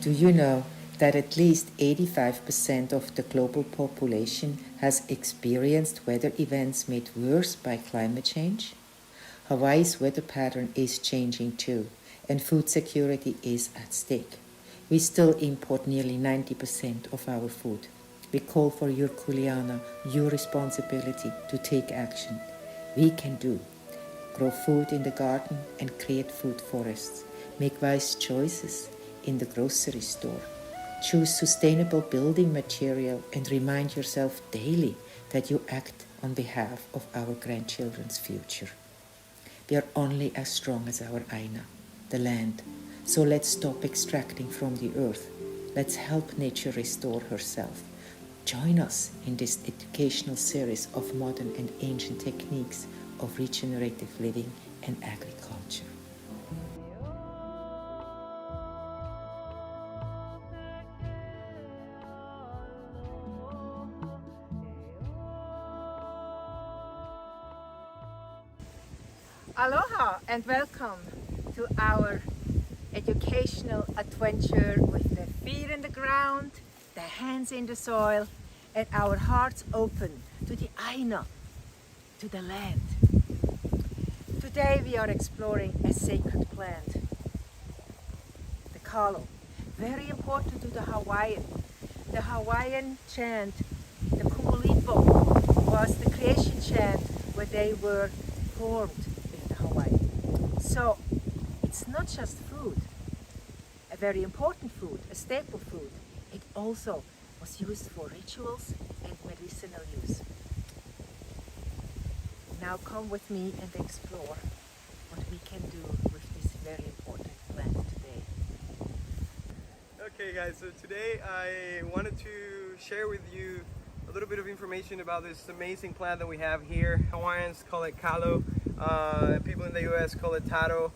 Do you know that at least 85% of the global population has experienced weather events made worse by climate change? Hawaii's weather pattern is changing too, and food security is at stake. We still import nearly 90% of our food. We call for your kuleana, your responsibility to take action. We can do. Grow food in the garden and create food forests. Make wise choices in the grocery store. Choose sustainable building material and remind yourself daily that you act on behalf of our grandchildren's future. We are only as strong as our aina, the land. So let's stop extracting from the earth. Let's help nature restore herself. Join us in this educational series of modern and ancient techniques of regenerative living and agriculture. Aloha and welcome to our educational adventure with the feet in the ground, the hands in the soil, and our hearts open to the aina, to the land. Today we are exploring a sacred plant, the Kalo, very important to the Hawaiian. The Hawaiian chant, the Kumulipo, was the creation chant where they were formed in Hawaii. So it's not just food, a very important food, a staple food. It also was used for rituals and medicinal use. Now come with me and explore what we can do with this very important plant today. Okay guys, so today I wanted to share with you a little bit of information about this amazing plant that we have here. Hawaiians call it Kalo, people in the US call it TARO,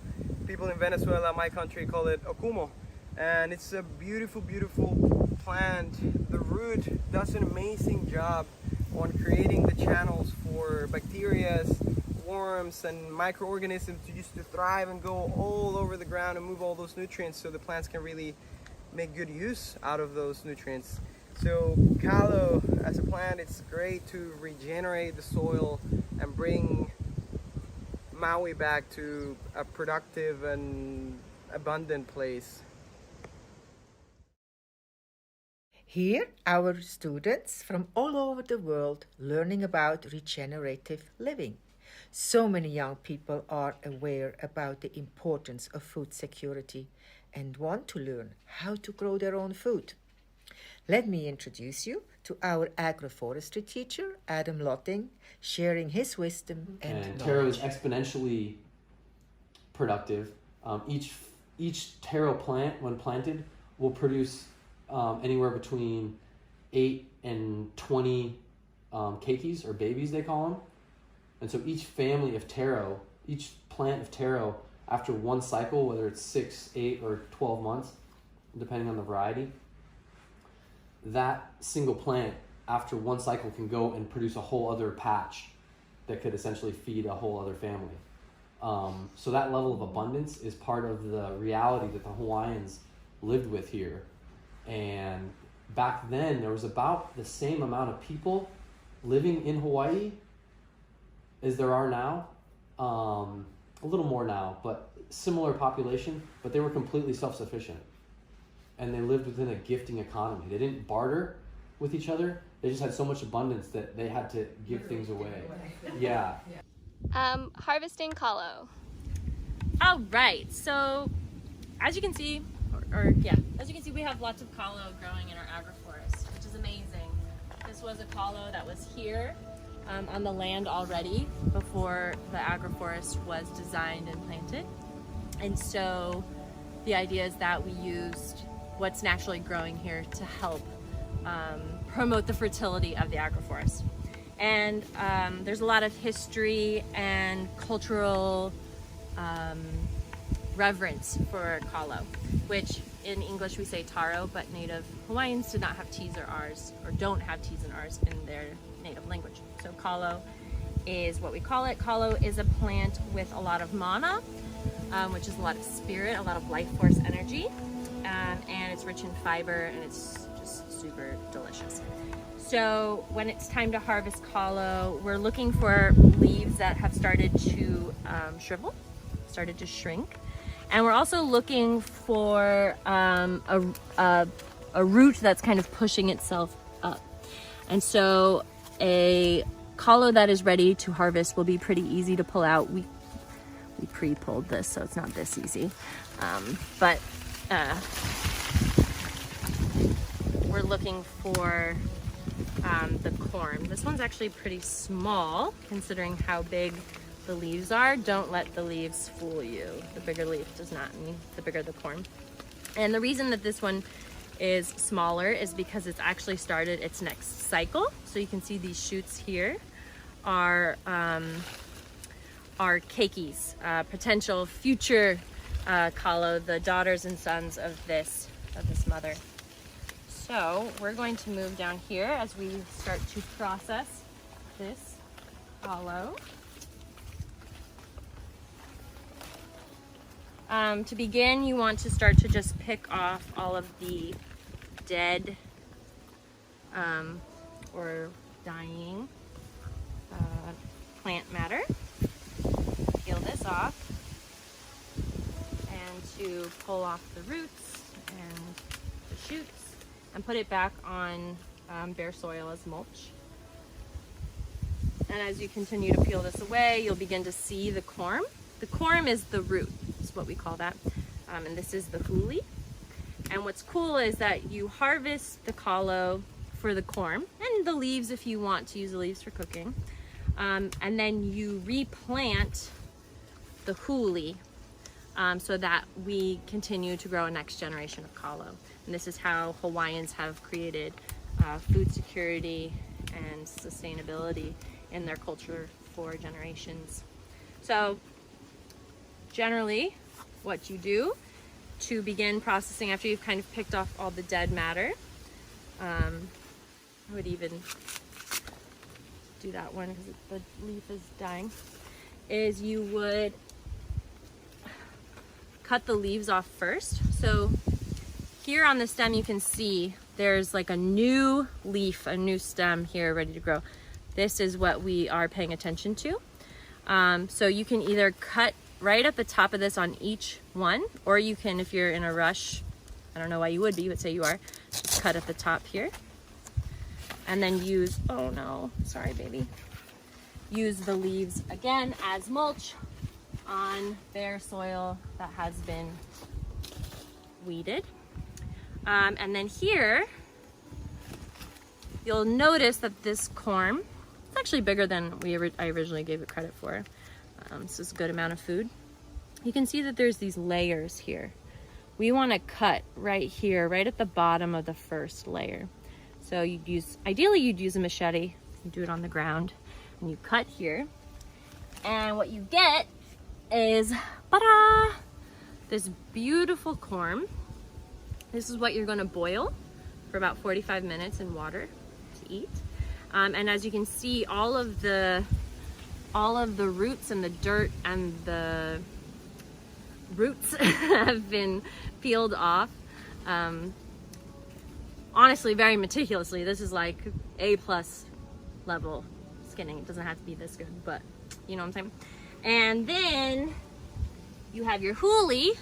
people in Venezuela, my country, call it okumo. And it's a beautiful, beautiful plant. The root does an amazing job on creating the channels for bacteria, worms, and microorganisms to use to thrive and go all over the ground and move all those nutrients so the plants can really make good use out of those nutrients. So Kalo as a plant, it's great to regenerate the soil and bring Maui back to a productive and abundant place. Here, our students from all over the world learning about regenerative living. So many young people are aware about the importance of food security and want to learn how to grow their own food. Let me introduce you to our agroforestry teacher, Adam Lotting, sharing his wisdom and TARO is knowledge. exponentially productive. Each TARO plant, when planted, will produce anywhere between 8 and 20 keikis, or babies they call them. And so each family of TARO, each plant of TARO, after one cycle, whether it's 6, 8, or 12 months, depending on the variety, that single plant after one cycle can go and produce a whole other patch that could essentially feed a whole other family. So that level of abundance is part of the reality that the Hawaiians lived with here. And back then, there was about the same amount of people living in Hawaii as there are now. A little more now, but similar population, but they were completely self-sufficient. And they lived within a gifting economy. They didn't barter with each other. They just had so much abundance that they had to give things away. Yeah. Harvesting Kalo. All right, so as you can see, as you can see, we have lots of Kalo growing in our agroforest, which is amazing. This was a Kalo that was here on the land already before the agroforest was designed and planted. And so the idea is that we used what's naturally growing here to help promote the fertility of the agroforest. And there's a lot of history and cultural reverence for Kalo, which in English we say TARO, but native Hawaiians did not have T's or R's, or don't have T's and R's in their native language. So Kalo is what we call it. Kalo is a plant with a lot of mana, which is a lot of spirit, a lot of life force energy. and it's rich in fiber, and it's just super delicious. So when it's time to harvest kalo, we're looking for leaves that have started to shrivel, started to shrink. And we're also looking for a root that's kind of pushing itself up. And so a kalo that is ready to harvest will be pretty easy to pull out. We pre-pulled this, so it's not this easy. But we're looking for the corm. This one's actually pretty small considering how big the leaves are. Don't let the leaves fool you. The bigger leaf does not mean the bigger the corm. And the reason that this one is smaller is because it's actually started its next cycle. So you can see these shoots here are keikis, potential future kalo, the daughters and sons of this mother. So we're going to move down here as we start to process this kalo. To begin, you want to start to just pick off all of the dead or dying plant matter. Peel this off, and to pull off the roots and the shoots and put it back on bare soil as mulch. And as you continue to peel this away, you'll begin to see the corm. The corm is the root, is what we call that. And this is the huli. And what's cool is that you harvest the kalo for the corm and the leaves if you want to use the leaves for cooking. And then you replant the huli so that we continue to grow a next generation of kalo. And this is how Hawaiians have created food security and sustainability in their culture for generations. So generally, what you do to begin processing after you've kind of picked off all the dead matter, I would even do that one because the leaf is dying, is you would cut the leaves off first. So here on the stem you can see there's like a new leaf, a new stem here ready to grow. This is what we are paying attention to. So you can either cut right at the top of this on each one, or you can, if you're in a rush, I don't know why you would be, but say you are, just cut at the top here. And then use, oh no, sorry baby. Use the leaves again as mulch on bare soil that has been weeded. And then here, you'll notice that this corm, it's actually bigger than I originally gave it credit for. This is a good amount of food. You can see that there's these layers here. We want to cut right here, right at the bottom of the first layer. So ideally you'd use a machete. You do it on the ground and you cut here. And what you get is, ta-da, this beautiful corm. This is what you're going to boil for about 45 minutes in water to eat. And as you can see, all of the roots and the dirt and the roots have been peeled off. Honestly, very meticulously. This is like A+ level skinning. It doesn't have to be this good, but you know what I'm saying. And then you have your huli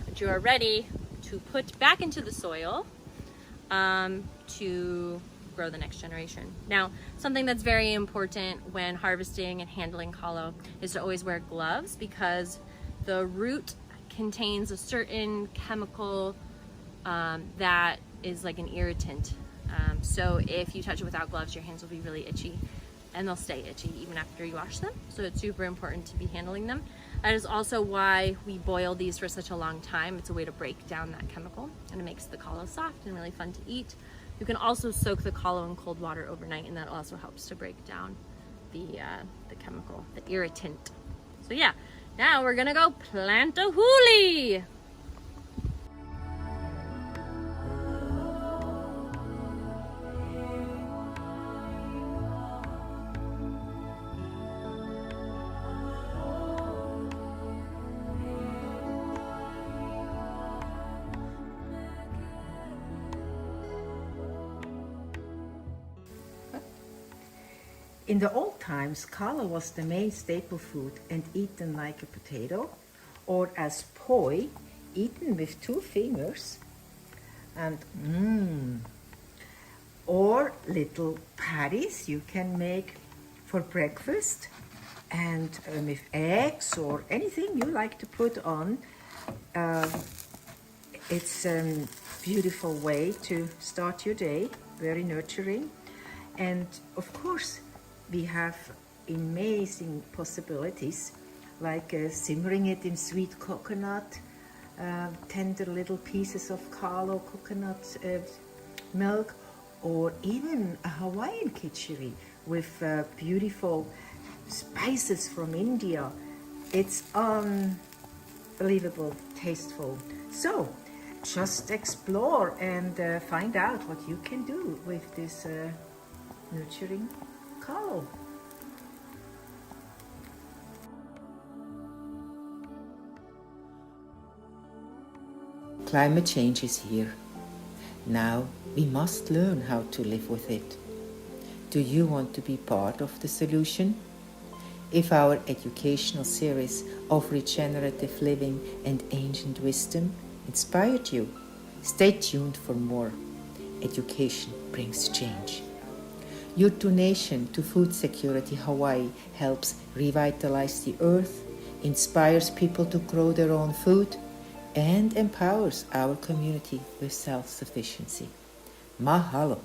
that you are ready to put back into the soil to grow the next generation. Now, something that's very important when harvesting and handling kalo is to always wear gloves, because the root contains a certain chemical that is like an irritant. So if you touch it without gloves, your hands will be really itchy, and they'll stay itchy even after you wash them. So it's super important to be handling them. That is also why we boil these for such a long time. It's a way to break down that chemical, and it makes the kalo soft and really fun to eat. You can also soak the kalo in cold water overnight, and that also helps to break down the chemical, the irritant. So yeah, now we're gonna go plant a huli. In the old times, kalo was the main staple food and eaten like a potato, or as poi, eaten with 2 fingers, and or little patties you can make for breakfast, and with eggs or anything you like to put on. It's a beautiful way to start your day, very nurturing. And of course, we have amazing possibilities, like simmering it in sweet coconut, tender little pieces of kalo coconut milk, or even a Hawaiian kitchery with beautiful spices from India. It's unbelievable, tasteful. So just explore and find out what you can do with this nurturing kalo. Climate change is here. Now we must learn how to live with it. Do you want to be part of the solution? If our educational series of regenerative living and ancient wisdom inspired you, stay tuned for more. Education brings change. Your donation to Food Security Hawaii helps revitalize the earth, inspires people to grow their own food, and empowers our community with self-sufficiency. Mahalo.